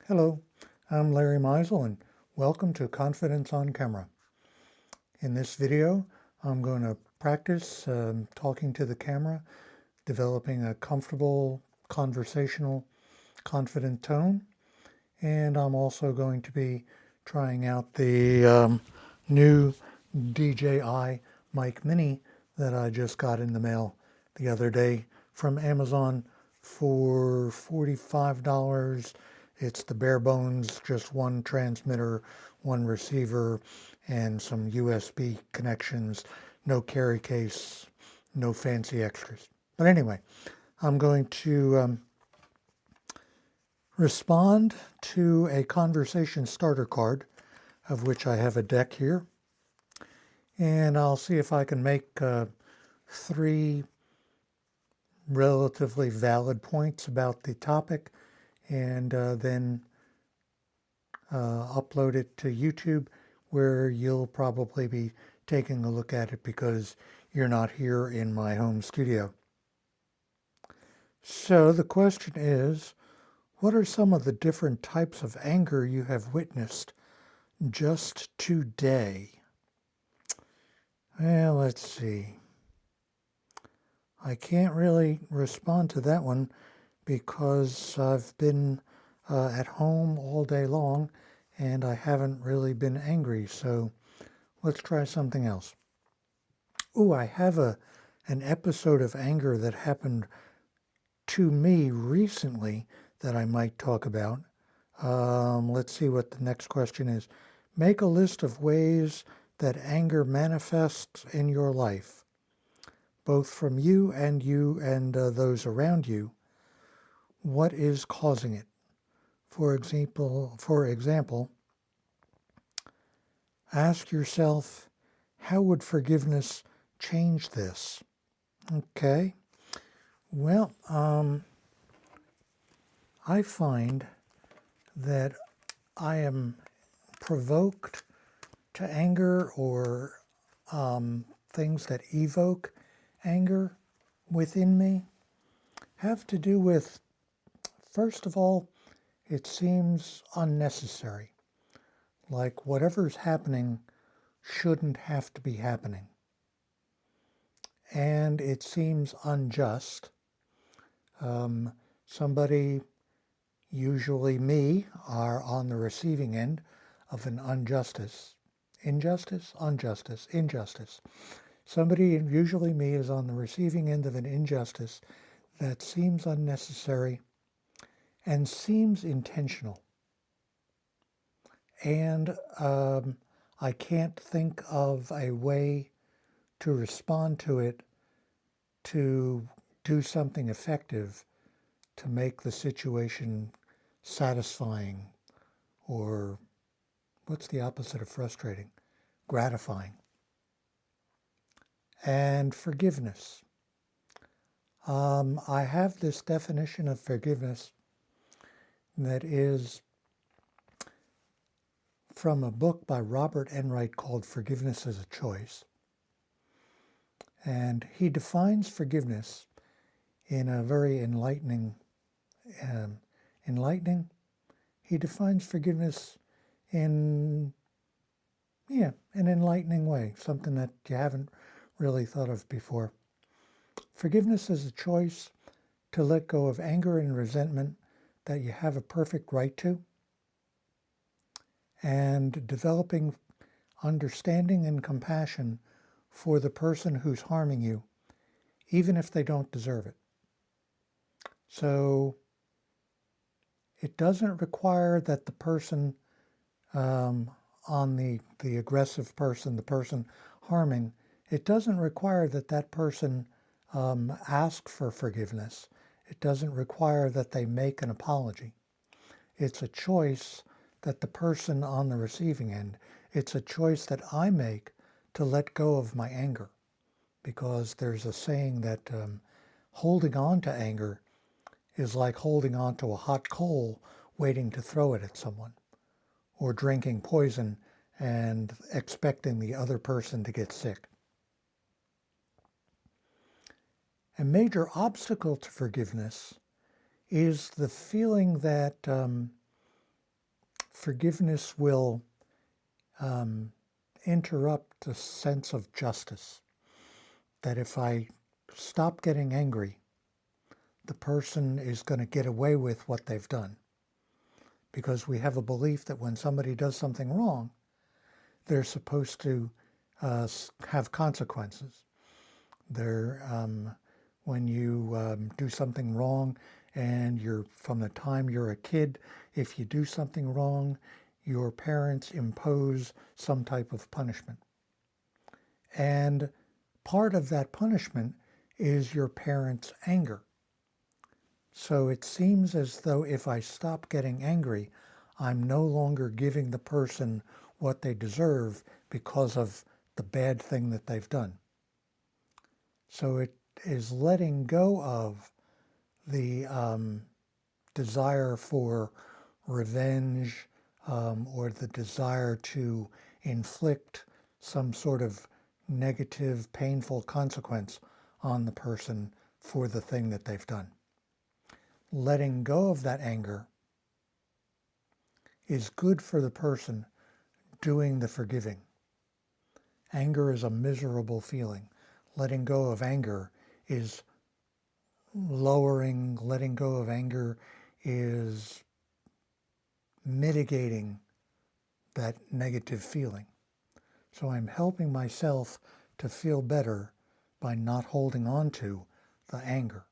Hello, I'm Larry Meisel and welcome to Confidence on Camera. In this video, I'm going to practice talking to the camera, developing a comfortable, conversational, confident tone, and I'm also going to be trying out the new DJI Mic Mini that I just got in the mail the other day from Amazon for $45. It's the bare bones, just one transmitter, one receiver, and some USB connections, no carry case, no fancy extras. But anyway, I'm going to respond to a conversation starter card, of which I have a deck here. And I'll see if I can make three relatively valid points about the topic and then upload it to YouTube, where you'll probably be taking a look at it because you're not here in my home studio. So the question is, what are some of the different types of anger you have witnessed just today? Well, let's see. I can't really respond to that one because I've been at home all day long and I haven't really been angry. So let's try something else. Oh, I have an episode of anger that happened to me recently that I might talk about. Let's see what the next question is. Make a list of ways that anger manifests in your life, both from you and those around you. What is causing it? For example, ask yourself, how would forgiveness change this? Okay. Well, I find that I am provoked to anger or things that evoke anger within me have to do with, first of all, it seems unnecessary. Like whatever's happening shouldn't have to be happening. And it seems unjust. Somebody, usually me, are on the receiving end of an injustice. Injustice. Somebody, usually me, is on the receiving end of an injustice that seems unnecessary and seems intentional. And I can't think of a way to respond to it to do something effective to make the situation satisfying, or what's the opposite of frustrating? Gratifying. And forgiveness. I have this definition of forgiveness that is from a book by Robert Enright called Forgiveness as a Choice. And he defines forgiveness in a very enlightening. He defines forgiveness in an enlightening way, something that you haven't really thought of before. Forgiveness is a choice to let go of anger and resentment that you have a perfect right to, and developing understanding and compassion for the person who's harming you, even if they don't deserve it. So it doesn't require that the person on the aggressive person, the person harming, it doesn't require that that person ask for forgiveness. It doesn't require that they make an apology. It's a choice that the person on the receiving end, it's a choice that I make to let go of my anger. Because there's a saying that holding on to anger is like holding on to a hot coal waiting to throw it at someone, or drinking poison and expecting the other person to get sick. A major obstacle to forgiveness is the feeling that forgiveness will interrupt a sense of justice. That if I stop getting angry, the person is going to get away with what they've done. Because we have a belief that when somebody does something wrong, they're supposed to have consequences. When you do something wrong, and from the time you're a kid, if you do something wrong, your parents impose some type of punishment. And part of that punishment is your parents' anger. So it seems as though if I stop getting angry, I'm no longer giving the person what they deserve because of the bad thing that they've done. So it is letting go of the desire for revenge or the desire to inflict some sort of negative, painful consequence on the person for the thing that they've done. Letting go of that anger is good for the person doing the forgiving. Anger is a miserable feeling. Letting go of anger is lowering. Letting go of anger is mitigating that negative feeling. So I'm helping myself to feel better by not holding on to the anger.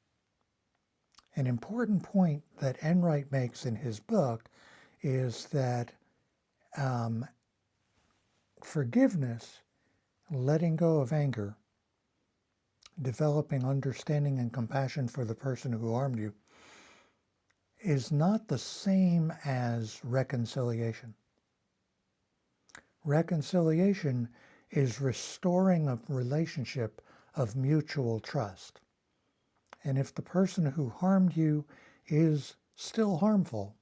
An important point that Enright makes in his book is that forgiveness, letting go of anger, developing understanding and compassion for the person who harmed you, is not the same as reconciliation. Reconciliation is restoring a relationship of mutual trust. And if the person who harmed you is still harmful,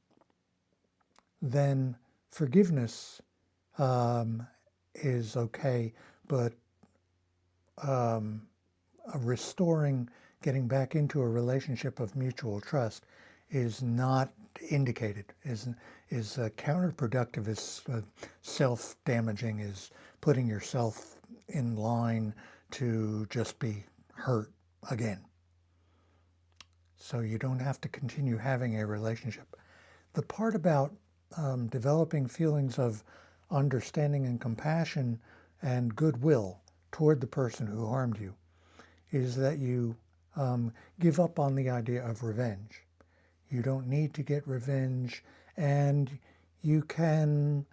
then forgiveness is okay, but restoring, getting back into a relationship of mutual trust is not indicated, is counterproductive, is self-damaging, is putting yourself in line to just be hurt again. So you don't have to continue having a relationship. The part about developing feelings of understanding and compassion and goodwill toward the person who harmed you is that you give up on the idea of revenge. You don't need to get revenge, and you can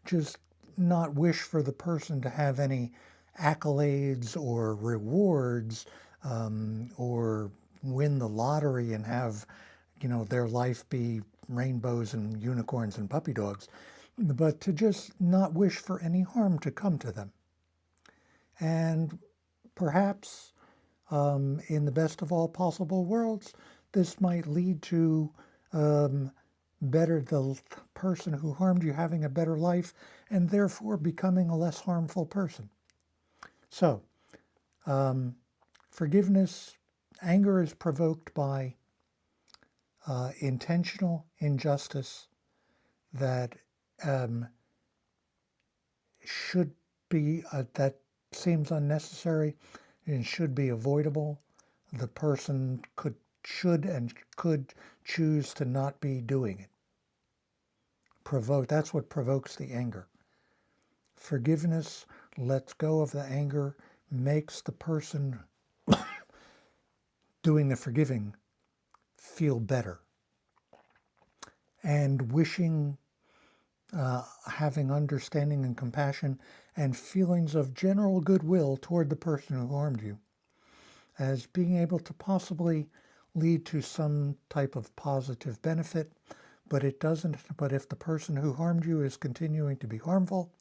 just not wish for the person to have any accolades or rewards or win the lottery and have, their life be rainbows and unicorns and puppy dogs, but to just not wish for any harm to come to them. And perhaps in the best of all possible worlds, this might lead to the person who harmed you having a better life and therefore becoming a less harmful person. So, forgiveness, anger is provoked by intentional injustice that should be, that seems unnecessary and should be avoidable. The person should and could choose to not be doing it. That's what provokes the anger. Forgiveness lets go of the anger, makes the person doing the forgiving feel better. And wishing, having understanding and compassion and feelings of general goodwill toward the person who harmed you as being able to possibly lead to some type of positive benefit, but it doesn't. But if the person who harmed you is continuing to be harmful,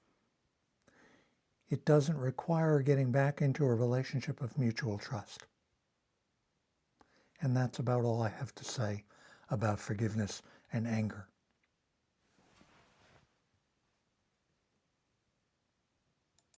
it doesn't require getting back into a relationship of mutual trust. And that's about all I have to say about forgiveness and anger.